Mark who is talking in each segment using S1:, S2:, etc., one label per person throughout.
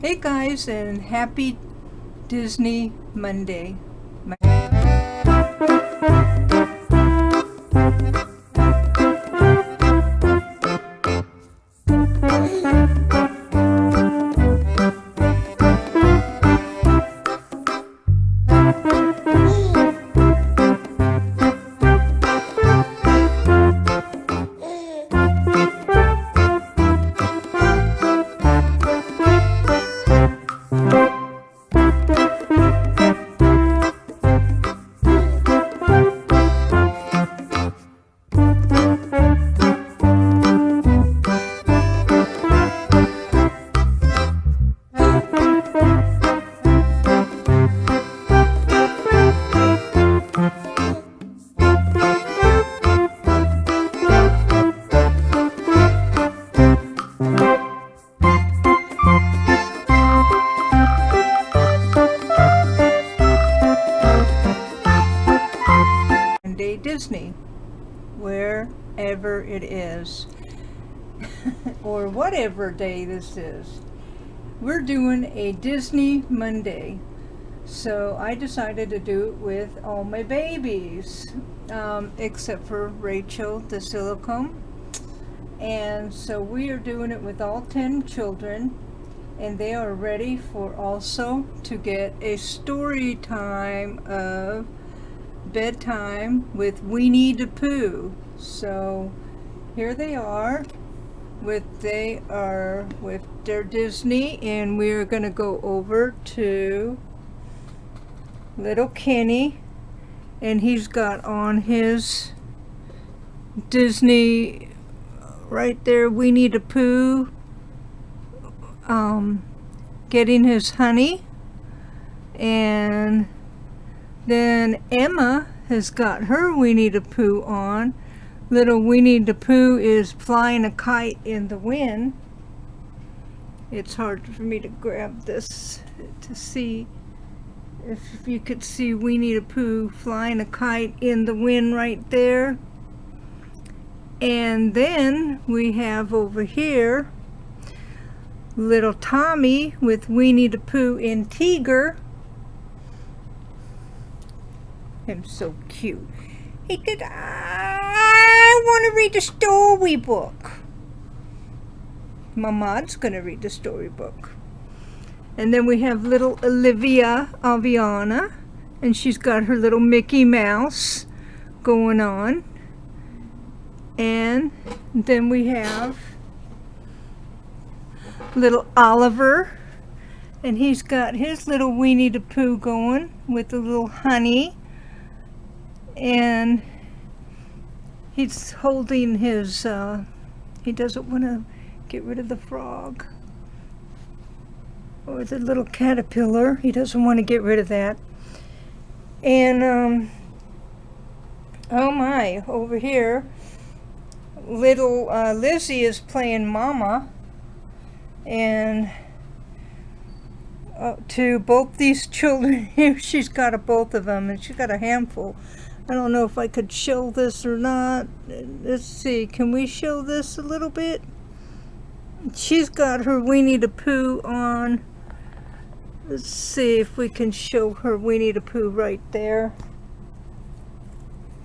S1: Hey guys, and happy Disney Monday. Monday Disney, wherever it is, or whatever day this is. We're doing a Disney Monday, so I decided to do it with all my babies, except for Rachel the silicone. And so we are doing it with all 10 children, and they are ready for also to get a story time of bedtime with Winnie the Pooh. So here they are with their Disney, and we're gonna go over to little Kenny, and he's got on his Disney right there, Winnie the Pooh, getting his honey. And then Emma has got her Winnie the Pooh on. Little Winnie the Pooh is flying a kite in the wind. It's hard for me to grab this to see if you could see Winnie the Pooh flying a kite in the wind right there. And then we have over here little Tommy with Winnie the Pooh and Tiger. Him so cute. He said, I want to read the storybook. Mama's going to read the storybook. And then we have little Olivia Aviana, and she's got her little Mickey Mouse going on. And then we have little Oliver, and he's got his little Winnie the Pooh going with the little honey. And he's holding his, he doesn't want to get rid of the frog or the little caterpillar. He doesn't want to get rid of that. And, oh my, over here, little Lizzie is playing Mama. And to both these children here, she's got both of them, and she's got a handful. I don't know if I could show this or not. Let's see, can we show this a little bit? She's got her Winnie the Pooh on. Let's see if we can show her Winnie the Pooh right there.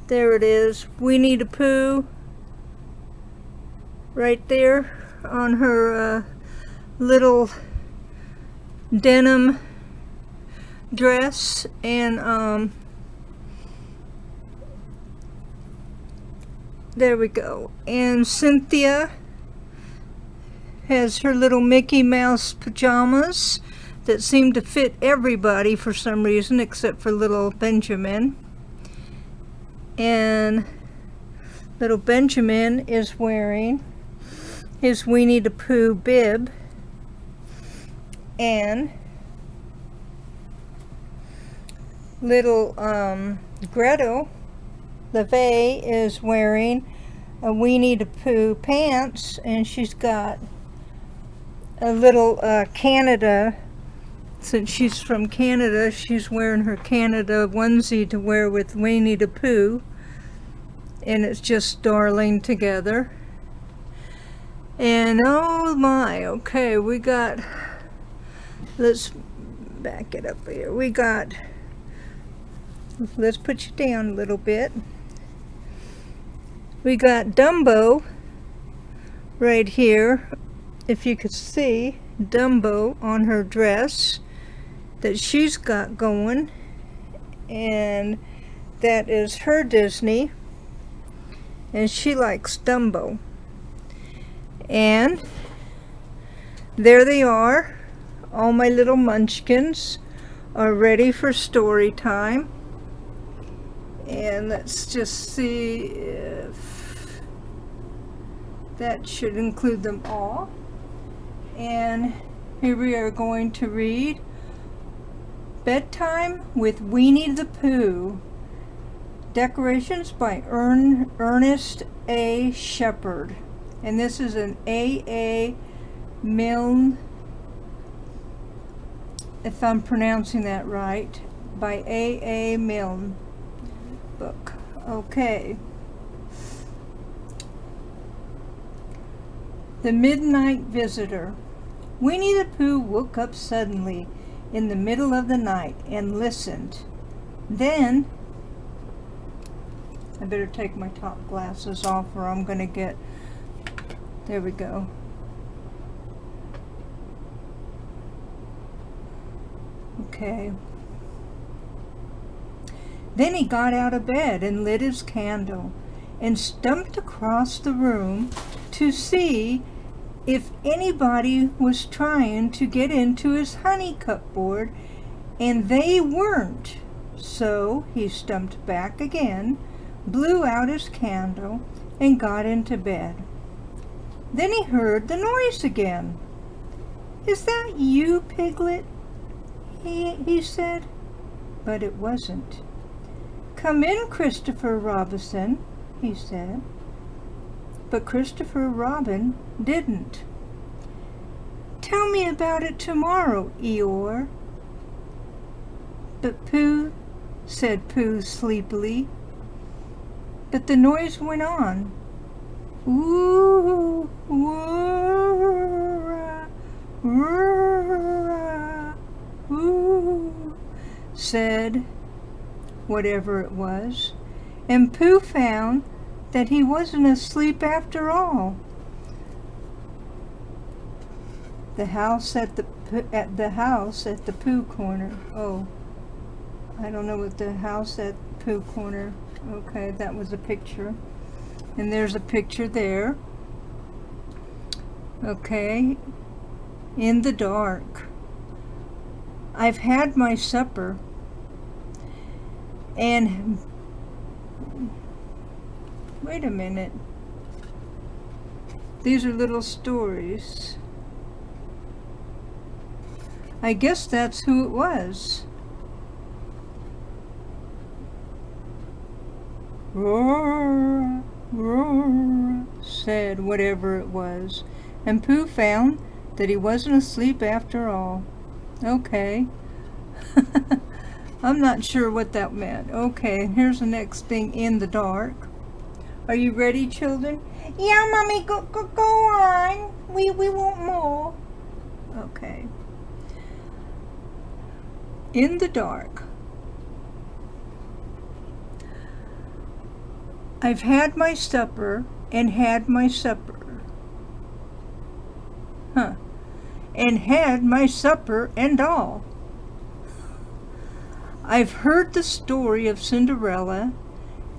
S1: There it is, Winnie the Pooh. Right there on her little denim dress. And there we go. And Cynthia has her little Mickey Mouse pajamas that seem to fit everybody for some reason except for little Benjamin. And little Benjamin is wearing his Winnie the Pooh bib. And little Gretel LeVay is wearing a Winnie the Pooh pants, and she's got a little Canada, since she's from Canada, she's wearing her Canada onesie to wear with Winnie the Pooh, and it's just darling together. And oh my, okay, we got let's back it up here. We got, let's put you down a little bit. We got Dumbo right here. If you could see Dumbo on her dress that she's got going, and that is her Disney, and she likes Dumbo. And there they are. All my little munchkins are ready for story time. And let's just see if that should include them all. And here we are going to read Bedtime with Weenie the Pooh. Decorations by Ernest A. Shepherd. And this is an A.A. Milne, if I'm pronouncing that right, by A.A. Milne book. Okay. The Midnight Visitor. Winnie the Pooh woke up suddenly in the middle of the night and listened. Then, I better take my top glasses off or I'm going to get, there we go. Okay. Then he got out of bed and lit his candle and stumped across the room to see if anybody was trying to get into his honey cupboard, and they weren't. So he stumped back again, blew out his candle, and got into bed. Then he heard the noise again. "Is that you, Piglet?" he said, but it wasn't. "Come in, Christopher Robinson," he said. But Christopher Robin didn't. "Tell me about it tomorrow, Eeyore." "But Pooh," said Pooh sleepily. But the noise went on. "Ooh, woo-ra, woo-ra, ooh," said whatever it was, and Pooh found that he wasn't asleep after all. The house at the Pooh corner. Oh, I don't know what the house at Pooh corner. Okay, that was a picture, and there's a picture there. Okay, in the dark. I've had my supper, and wait a minute. These are little stories. I guess that's who it was. "Roar, roar," said whatever it was, and Pooh found that he wasn't asleep after all. Okay. I'm not sure what that meant. Okay, here's the next thing, in the dark. Are you ready, children? "Yeah, Mommy, go on. We want more." Okay. In the dark. I've had my supper and had my supper. And had my supper and all. I've heard the story of Cinderella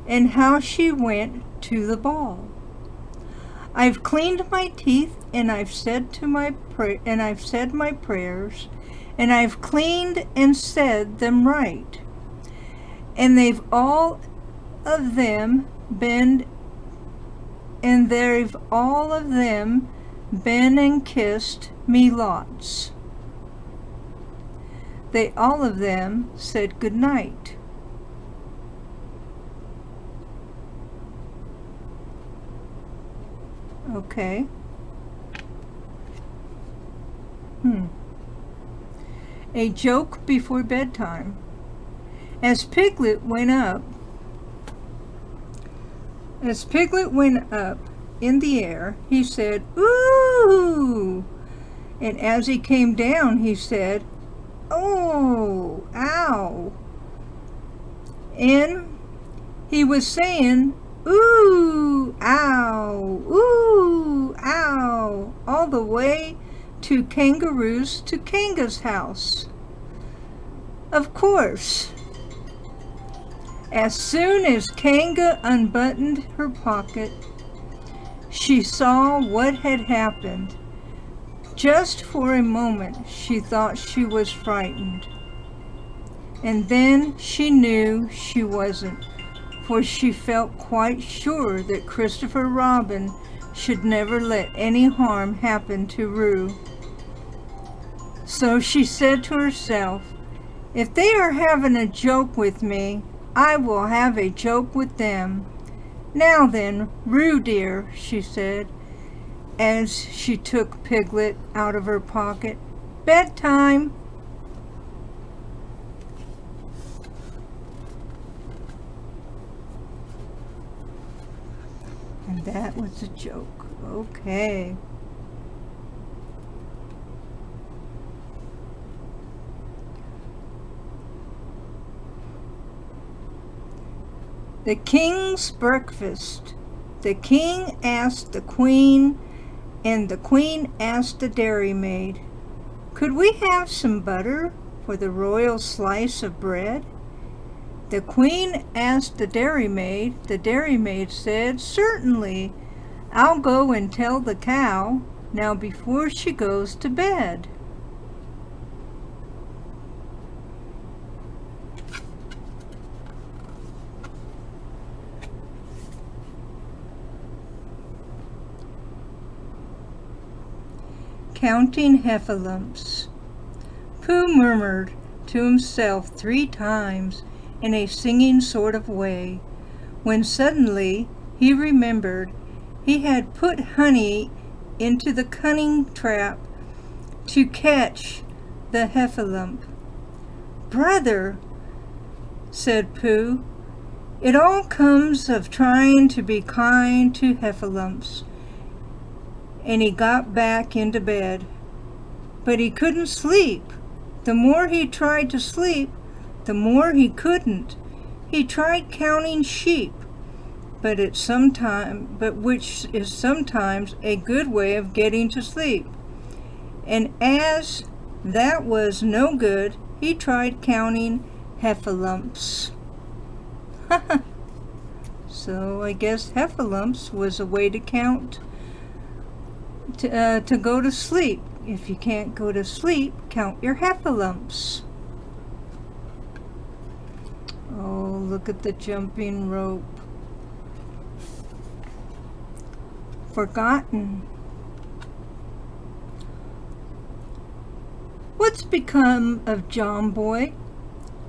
S1: and how she went to the ball. I've cleaned my teeth and I've said my prayers, and I've cleaned and said them right. And they've all of them been and kissed me lots. They all of them said good night. Okay. A joke before bedtime. As Piglet went up in the air, he said, "Ooh!" And as he came down, he said, "Oh, ow." And he was saying, "Ooh, ow, ooh, ow," all the way to Kanga's house. Of course, as soon as Kanga unbuttoned her pocket, she saw what had happened. Just for a moment, she thought she was frightened. And then she knew she wasn't, for she felt quite sure that Christopher Robin should never let any harm happen to Roo. So she said to herself, "If they are having a joke with me, I will have a joke with them. Now then, Roo dear," she said, as she took Piglet out of her pocket, "bedtime." And that was a joke. Okay. The King's Breakfast. The King asked the Queen, and the Queen asked the dairymaid, "Could we have some butter for the royal slice of bread?" The Queen asked the dairymaid. The dairymaid said, "Certainly. I'll go and tell the cow now before she goes to bed." Counting heffalumps. Pooh murmured to himself 3 times in a singing sort of way, when suddenly he remembered he had put honey into the cunning trap to catch the heffalump. "Brother," said Pooh, "it all comes of trying to be kind to heffalumps." And he got back into bed. But he couldn't sleep. The more he tried to sleep, the more he couldn't. He tried counting sheep, which is sometimes a good way of getting to sleep. And as that was no good, he tried counting heffalumps. So I guess heffalumps was a way to count to go to sleep. If you can't go to sleep, count your heffalumps. Oh, look at the jumping rope. Forgotten. What's become of John Boy?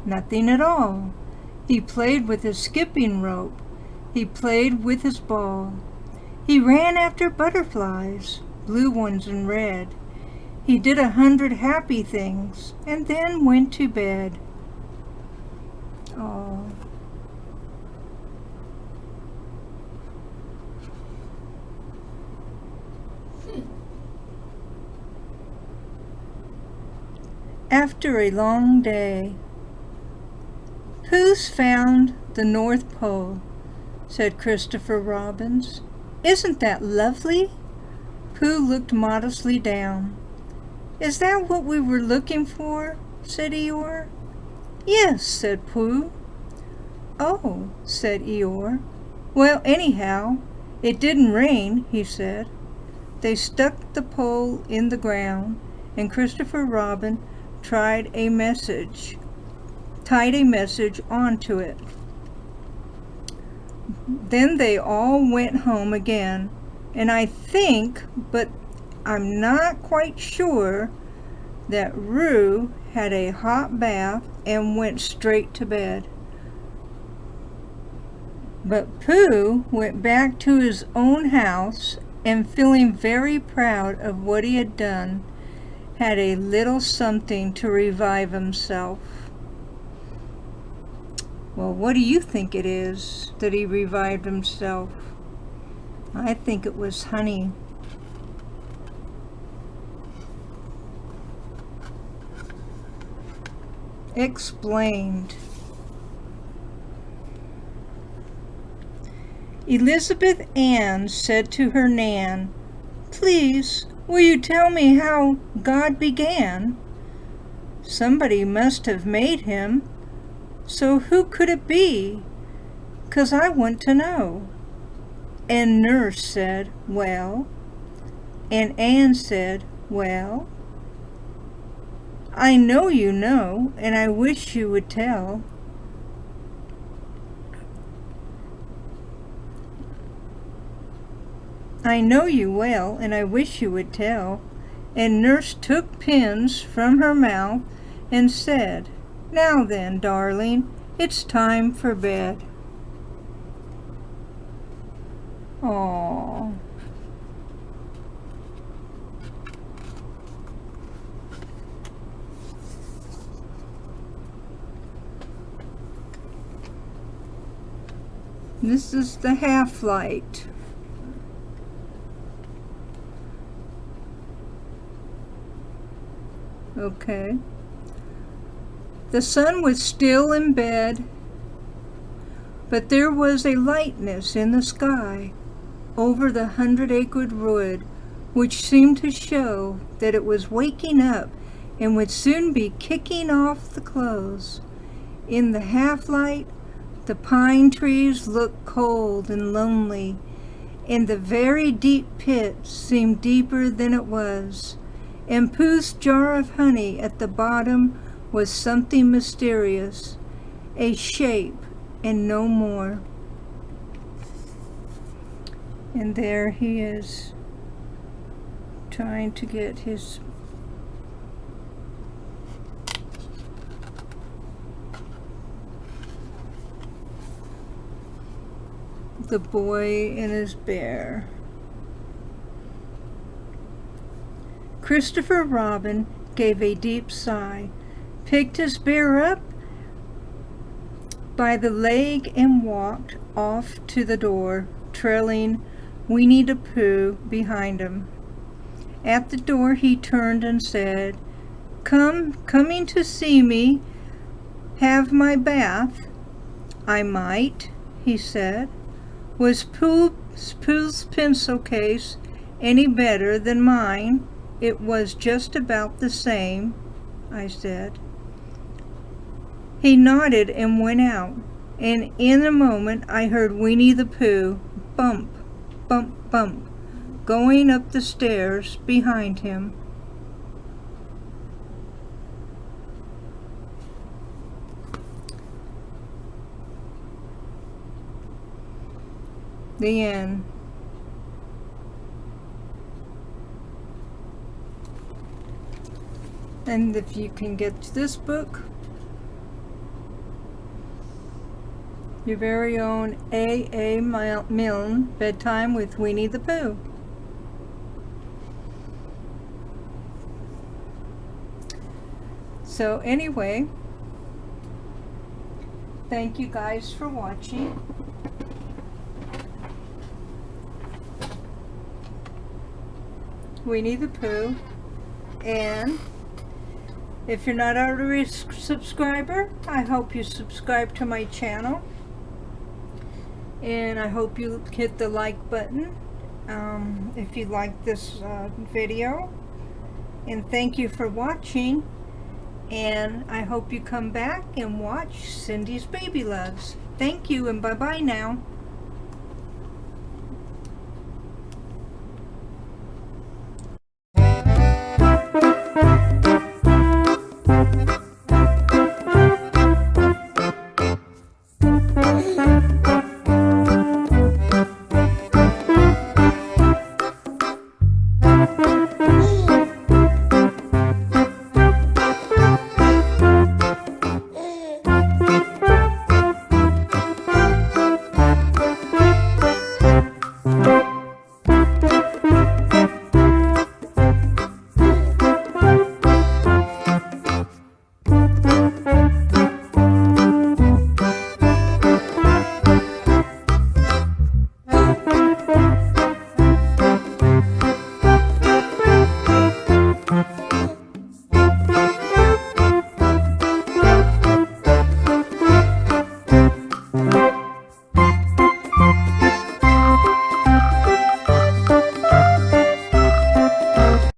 S1: Nothing at all. He played with his skipping rope. He played with his ball. He ran after butterflies, blue ones and red. He did 100 happy things and then went to bed. Oh. After a long day. "Who's found the North Pole?" said Christopher Robin. "Isn't that lovely?" Pooh looked modestly down. "Is that what we were looking for?" said Eeyore. "Yes," said Pooh. "Oh," said Eeyore. "Well, anyhow, it didn't rain," he said. They stuck the pole in the ground, and Christopher Robin tied a message onto it. Then they all went home again, and I think, but I'm not quite sure, that Roo had a hot bath and went straight to bed. But Pooh went back to his own house and, feeling very proud of what he had done, had a little something to revive himself. Well, what do you think it is that he revived himself? I think it was honey. explained. Elizabeth Ann said to her Nan, "Please, will you tell me how God began? Somebody must have made him, so who could it be? 'Cause I want to know." And Nurse said, "Well," and Ann said, "Well, I know you know, and I wish you would tell." "I know you well, and I wish you would tell." And Nurse took pins from her mouth and said, "Now then, darling, it's time for bed." Aww. This is the half-light. Okay. The sun was still in bed, but there was a lightness in the sky over the 100-acre wood, which seemed to show that it was waking up and would soon be kicking off the clothes. In the half-light, the pine trees looked cold and lonely, and the very deep pit seemed deeper than it was, and Pooh's jar of honey at the bottom was something mysterious, a shape and no more. And there he is, trying to get the boy and his bear. Christopher Robin gave a deep sigh, picked his bear up by the leg and walked off to the door, trailing Winnie the Pooh behind him. At the door he turned and said, Coming to see me have my bath?" "I might," he said. "Was Pooh's pencil case any better than mine?" "It was just about the same," I said. He nodded and went out, and in a moment I heard Winnie the Pooh bump, bump, bump, going up the stairs behind him. The end. And if you can get to this book, your very own A.A. Milne, Bedtime with Winnie the Pooh. So anyway, thank you guys for watching. Winnie the Pooh. And if you're not already a subscriber, I hope you subscribe to my channel. And I hope you hit the like button if you like this video. And thank you for watching. And I hope you come back and watch Cindy's Baby Loves. Thank you, and bye-bye now.